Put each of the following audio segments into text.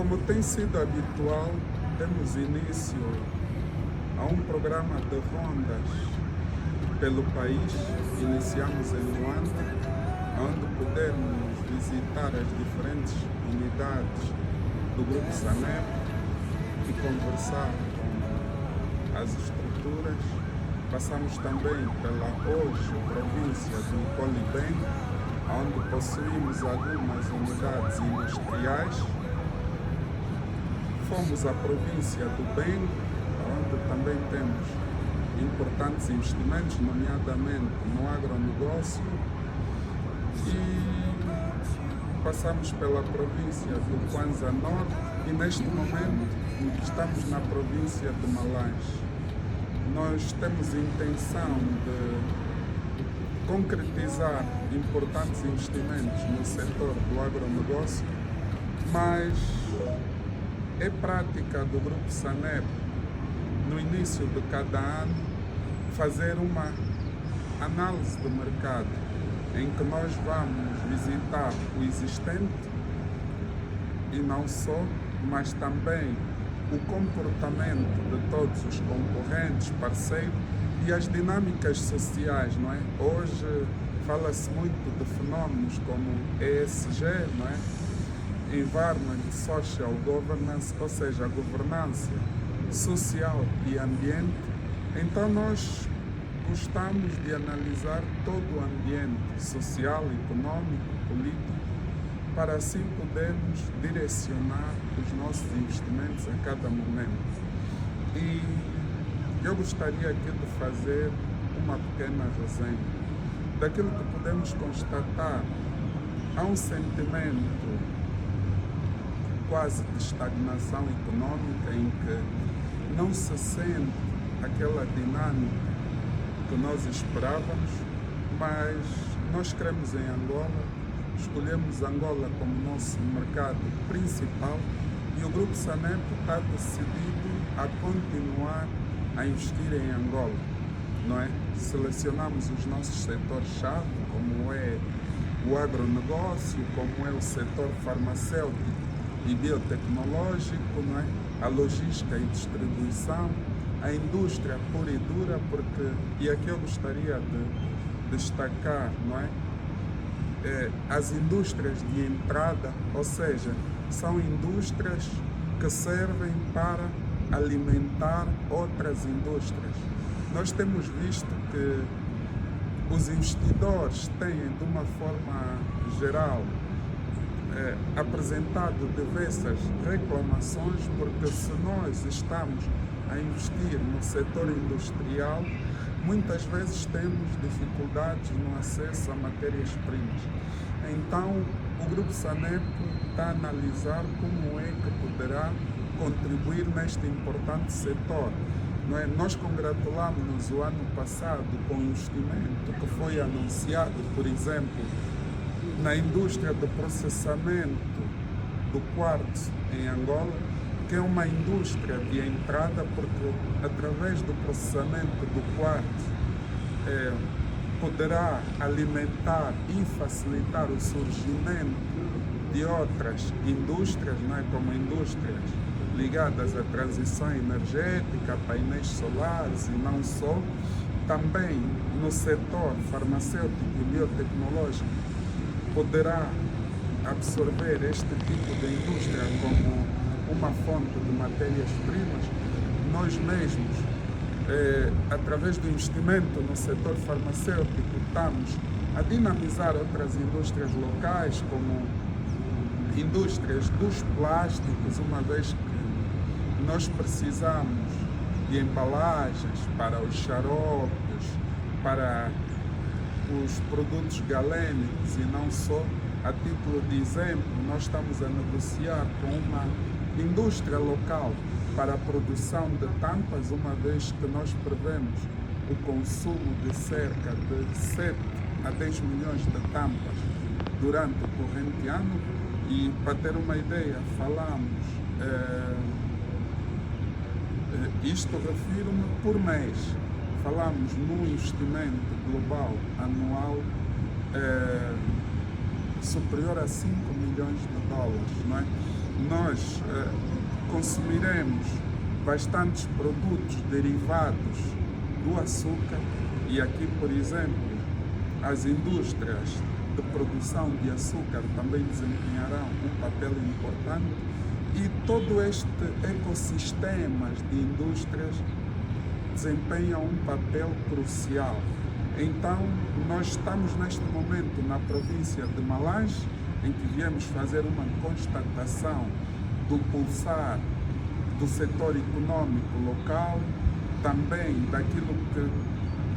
Como tem sido habitual, temos início a um programa de rondas pelo país. Iniciamos em Luanda, onde pudemos visitar as diferentes unidades do Grupo SANEP e conversar com as estruturas. Passamos também pela hoje província do Colibeng, onde possuímos algumas unidades industriais. Fomos à província do Bengo, onde também temos importantes investimentos, nomeadamente no agronegócio, e passamos pela província do Kwanza Norte e neste momento estamos na província de Malange. Nós temos intenção de concretizar importantes investimentos no setor do agronegócio, mas é prática do Grupo SANEP, no início de cada ano, fazer uma análise do mercado, em que nós vamos visitar o existente e não só, mas também o comportamento de todos os concorrentes, parceiros e as dinâmicas sociais, não é? Hoje fala-se muito de fenómenos como ESG, não é? Environment Social Governance, ou seja, a governança social e ambiente. Então nós gostamos de analisar todo o ambiente social, econômico, político, para assim podermos direcionar os nossos investimentos a cada momento. E eu gostaria aqui de fazer uma pequena resenha daquilo que podemos constatar. Há um sentimento quase de estagnação econômica, em que não se sente aquela dinâmica que nós esperávamos, mas nós queremos em Angola, escolhemos Angola como nosso mercado principal e o Grupo SANEP está decidido a continuar a investir em Angola, não é? Selecionamos os nossos setores-chave, como é o agronegócio, como é o setor farmacêutico e biotecnológico, não é? A logística e distribuição, a indústria pura e dura, porque, e aqui eu gostaria de destacar, não é? As indústrias de entrada, ou seja, são indústrias que servem para alimentar outras indústrias. Nós temos visto que os investidores têm, de uma forma geral, apresentado diversas reclamações, porque se nós estamos a investir no setor industrial, muitas vezes temos dificuldades no acesso a matérias-primas. Então, o Grupo SANEP está a analisar como é que poderá contribuir neste importante setor. Não é? Nós congratulamos-nos o ano passado com o investimento que foi anunciado, por exemplo, na indústria do processamento do quartzo em Angola, que é uma indústria de entrada, porque através do processamento do quartzo poderá alimentar e facilitar o surgimento de outras indústrias, não é? Como indústrias ligadas à transição energética, painéis solares e não só. Também no setor farmacêutico e biotecnológico poderá absorver este tipo de indústria como uma fonte de matérias-primas. Nós mesmos, através do investimento no setor farmacêutico, estamos a dinamizar outras indústrias locais, como indústrias dos plásticos, uma vez que nós precisamos de embalagens para os xaropes, para os produtos galênicos e não só. A título de exemplo, nós estamos a negociar com uma indústria local para a produção de tampas, uma vez que nós prevemos o consumo de cerca de 7 a 10 milhões de tampas durante o corrente ano. E para ter uma ideia, falamos, isto refiro-me por mês, falamos num investimento global anual superior a 5 milhões de dólares, não é? nós consumiremos bastantes produtos derivados do açúcar e aqui, por exemplo, as indústrias de produção de açúcar também desempenharão um papel importante e todo este ecossistema de indústrias desempenha um papel crucial. Então, nós estamos neste momento na província de Malange, em que viemos fazer uma constatação do pulsar do setor econômico local, também daquilo que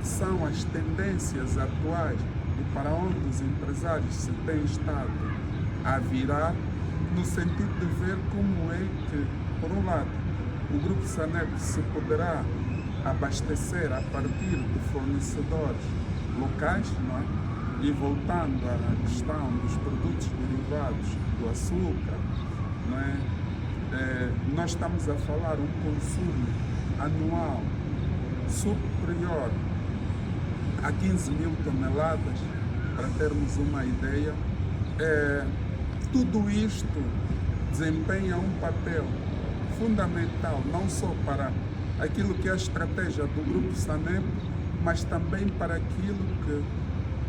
são as tendências atuais e para onde os empresários se têm estado a virar, no sentido de ver como é que, por um lado, o Grupo SANEP se poderá abastecer a partir de fornecedores locais, não é? E voltando à questão dos produtos derivados do açúcar, não é? Nós estamos a falar um consumo anual superior a 15 mil toneladas, para termos uma ideia. Tudo isto desempenha um papel fundamental, não só para aquilo que é a estratégia do Grupo SANEP, mas também para aquilo que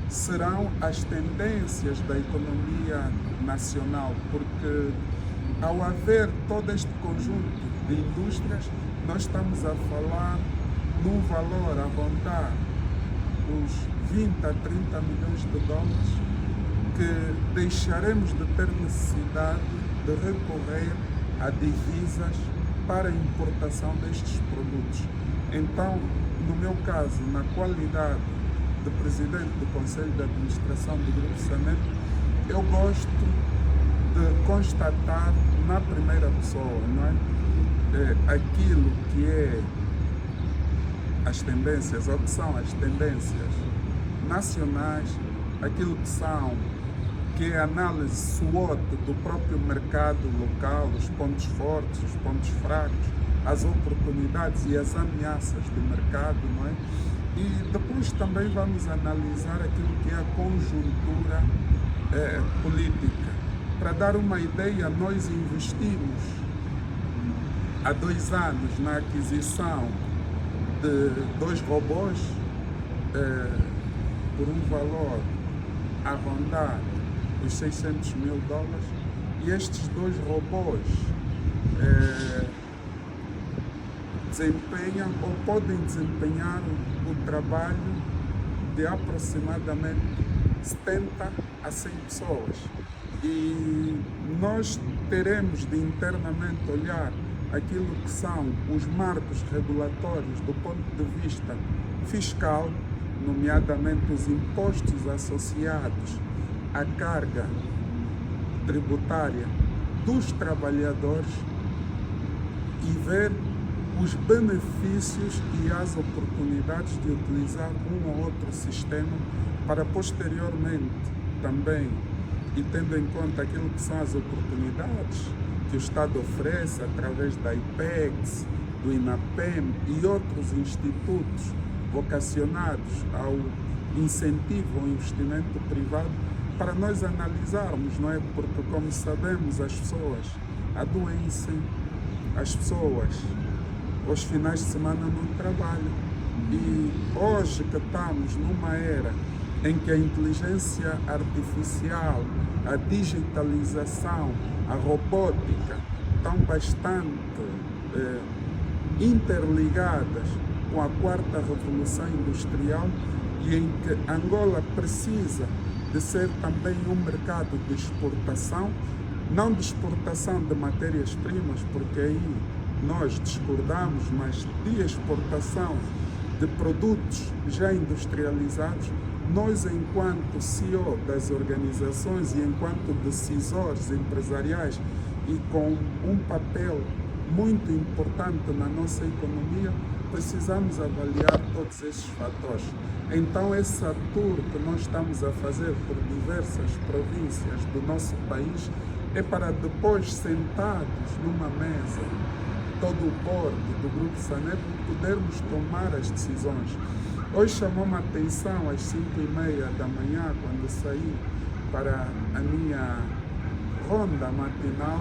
serão as tendências da economia nacional, porque ao haver todo este conjunto de indústrias, nós estamos a falar num valor a rondar os 20 a 30 milhões de dólares que deixaremos de ter necessidade de recorrer a divisas para a importação destes produtos. Então, no meu caso, na qualidade de presidente do Conselho de Administração do Grupo SANEP, eu gosto de constatar na primeira pessoa, não é? Aquilo que é as tendências, ou que são as tendências nacionais, aquilo que é a análise SWOT do próprio mercado local, os pontos fortes, os pontos fracos, as oportunidades e as ameaças do mercado, não é? E depois também vamos analisar aquilo que é a conjuntura política. Para dar uma ideia, nós investimos há 2 anos na aquisição de 2 robôs por um valor a rondar os 600 mil dólares, e estes 2 robôs desempenham ou podem desempenhar o trabalho de aproximadamente 70 a 100 pessoas. E nós teremos de internamente olhar aquilo que são os marcos regulatórios do ponto de vista fiscal, nomeadamente os impostos associados à carga tributária dos trabalhadores, e ver os benefícios e as oportunidades de utilizar um ou outro sistema para posteriormente também, e tendo em conta aquilo que são as oportunidades que o Estado oferece através da IPEX, do INAPEM e outros institutos vocacionados ao incentivo ao investimento privado, para nós analisarmos, não é? Porque, como sabemos, as pessoas adoecem, as pessoas aos finais de semana não trabalham. E hoje que estamos numa era em que a inteligência artificial, a digitalização, a robótica estão bastante interligadas com a 4ª revolução industrial, e em que Angola precisa de ser também um mercado de exportação, não de exportação de matérias-primas, porque aí nós discordamos, mas de exportação de produtos já industrializados. Nós, enquanto CEO das organizações e enquanto decisores empresariais e com um papel muito importante na nossa economia, precisamos avaliar todos esses fatores. Então, essa tour que nós estamos a fazer por diversas províncias do nosso país é para depois, sentados numa mesa, todo o board do Grupo SANEP, podermos tomar as decisões. Hoje chamou-me a atenção às 5h30 da manhã, quando saí para a minha ronda matinal,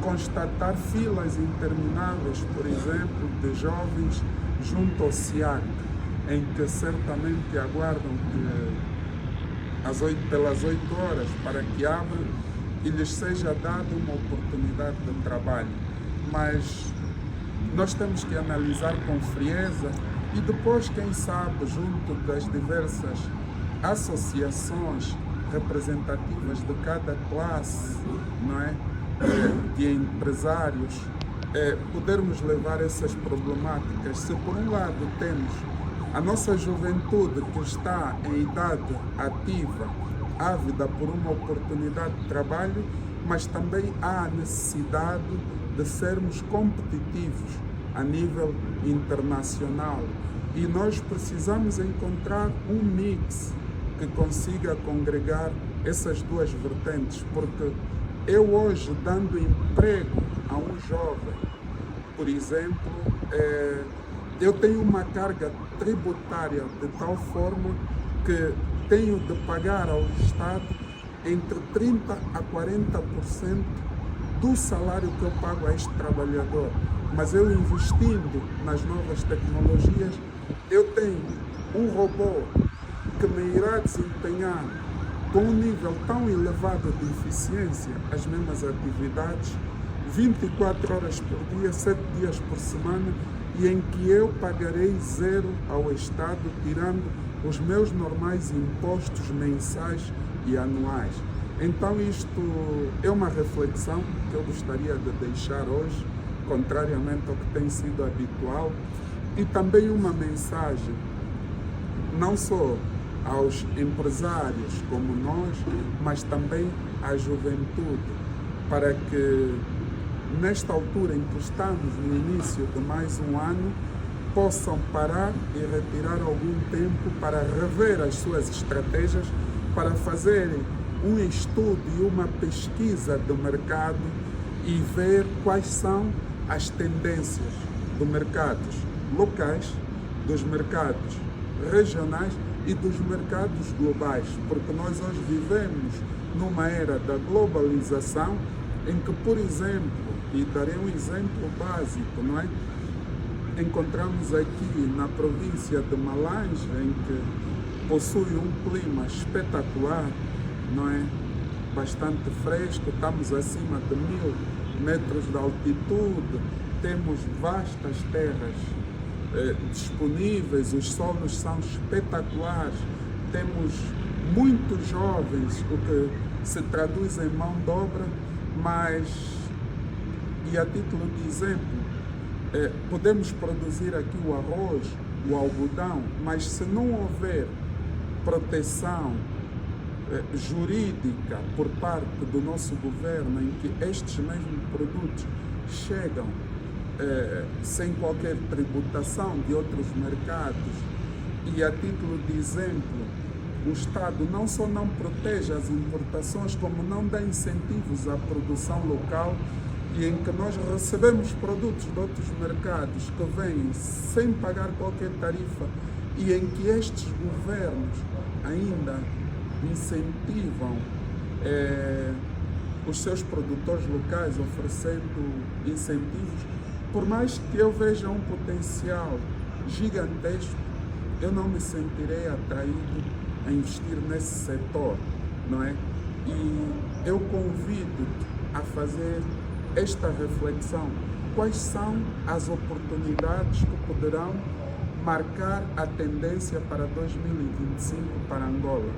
constatar filas intermináveis, por exemplo, de jovens junto ao SIAC, em que certamente aguardam pelas 8 horas para que abra e lhes seja dada uma oportunidade de trabalho. Mas nós temos que analisar com frieza e depois, quem sabe, junto das diversas associações representativas de cada classe, não é? De empresários, podermos levar essas problemáticas. Se por um lado temos a nossa juventude que está em idade ativa, ávida por uma oportunidade de trabalho, mas também há a necessidade de sermos competitivos a nível internacional. E nós precisamos encontrar um mix que consiga congregar essas duas vertentes, porque eu hoje, dando emprego a um jovem, por exemplo, eu tenho uma carga tributária de tal forma que tenho de pagar ao Estado entre 30% a 40% do salário que eu pago a este trabalhador. Mas eu investindo nas novas tecnologias, eu tenho um robô que me irá desempenhar com um nível tão elevado de eficiência as mesmas atividades, 24 horas por dia, 7 dias por semana, e em que eu pagarei zero ao Estado, tirando os meus normais impostos mensais e anuais. Então isto é uma reflexão que eu gostaria de deixar hoje, contrariamente ao que tem sido habitual, e também uma mensagem, não só aos empresários como nós, mas também à juventude, para que nesta altura em que estamos no início de mais um ano, possam parar e retirar algum tempo para rever as suas estratégias, para fazerem um estudo e uma pesquisa do mercado e ver quais são as tendências dos mercados locais, dos mercados regionais e dos mercados globais, porque nós hoje vivemos numa era da globalização em que, por exemplo, e darei um exemplo básico, não é? Encontramos aqui na província de Malange, em que possui um clima espetacular, não é? Bastante fresco, estamos acima de 1000 metros de altitude, temos vastas terras disponíveis, os solos são espetaculares, temos muitos jovens, o que se traduz em mão de obra, mas, e a título de exemplo, podemos produzir aqui o arroz, o algodão, mas se não houver proteção jurídica por parte do nosso governo, em que estes mesmos produtos chegam sem qualquer tributação de outros mercados, e a título de exemplo, o Estado não só não protege as importações, como não dá incentivos à produção local, e em que nós recebemos produtos de outros mercados que vêm sem pagar qualquer tarifa, e em que estes governos ainda incentivam os seus produtores locais, oferecendo incentivos. Por mais que eu veja um potencial gigantesco, eu não me sentirei atraído a investir nesse setor, não é? E eu convido-te a fazer esta reflexão. Quais são as oportunidades que poderão marcar a tendência para 2025 para Angola?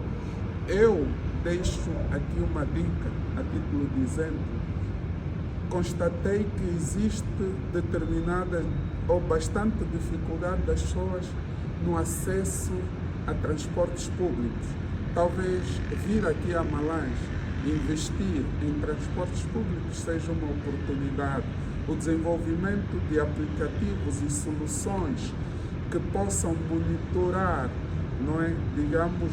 Eu deixo aqui uma dica, a título de exemplo. Constatei que existe determinada ou bastante dificuldade das pessoas no acesso a transportes públicos. Talvez vir aqui a Malange, investir em transportes públicos seja uma oportunidade. O desenvolvimento de aplicativos e soluções que possam monitorar, não é, digamos,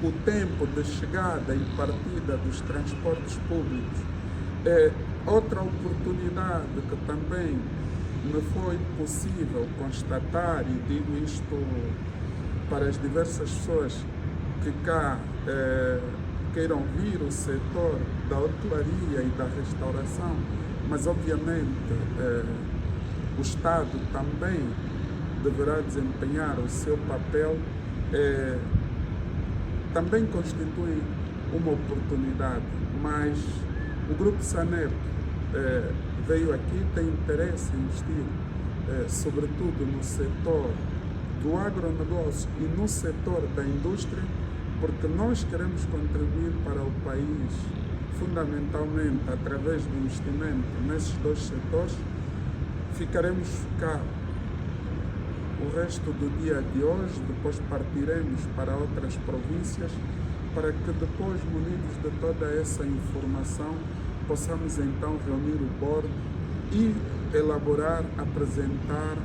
o tempo de chegada e partida dos transportes públicos. Outra oportunidade que também me foi possível constatar, e digo isto para as diversas pessoas que cá queiram vir, o setor da hotelaria e da restauração, mas obviamente o Estado também deverá desempenhar o seu papel, também constitui uma oportunidade, mas o Grupo Sanep veio aqui, tem interesse em investir, sobretudo no setor do agronegócio e no setor da indústria, porque nós queremos contribuir para o país, fundamentalmente através do investimento nesses dois setores. Ficaremos cá o resto do dia de hoje, depois partiremos para outras províncias, para que depois, munidos de toda essa informação, possamos então reunir o board e elaborar, apresentar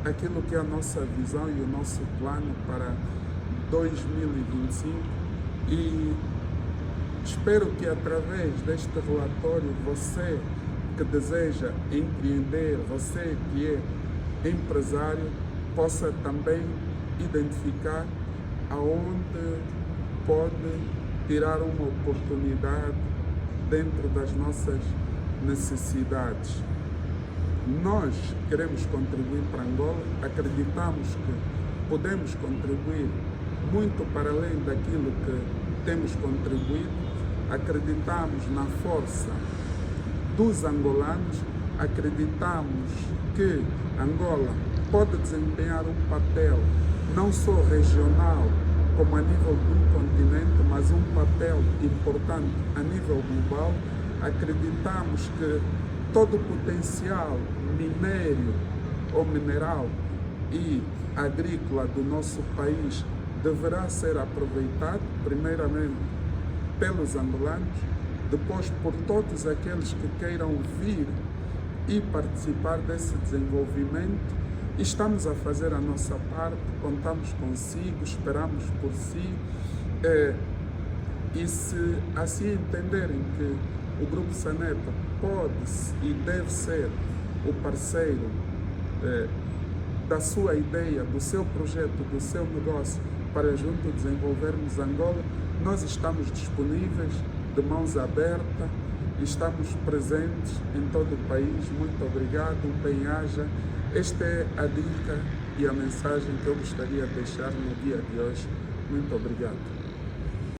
aquilo que é a nossa visão e o nosso plano para 2025, e espero que através deste relatório você que deseja empreender, você que é empresário, possa também identificar aonde pode tirar uma oportunidade dentro das nossas necessidades. Nós queremos contribuir para Angola, acreditamos que podemos contribuir muito para além daquilo que temos contribuído, acreditamos na força dos angolanos, acreditamos que Angola pode desempenhar um papel não só regional, como a nível do continente, mas um papel importante a nível global. Acreditamos que todo o potencial minério ou mineral e agrícola do nosso país deverá ser aproveitado, primeiramente pelos angolanos, depois por todos aqueles que queiram vir e participar desse desenvolvimento. Estamos a fazer a nossa parte, contamos consigo, esperamos por si, e se assim entenderem que o Grupo Sanep pode e deve ser o parceiro da sua ideia, do seu projeto, do seu negócio, para junto desenvolvermos Angola, nós estamos disponíveis, de mãos abertas, estamos presentes em todo o país. Muito obrigado, bem-aja. Esta é a dica e a mensagem que eu gostaria de deixar no dia de hoje. Muito obrigado.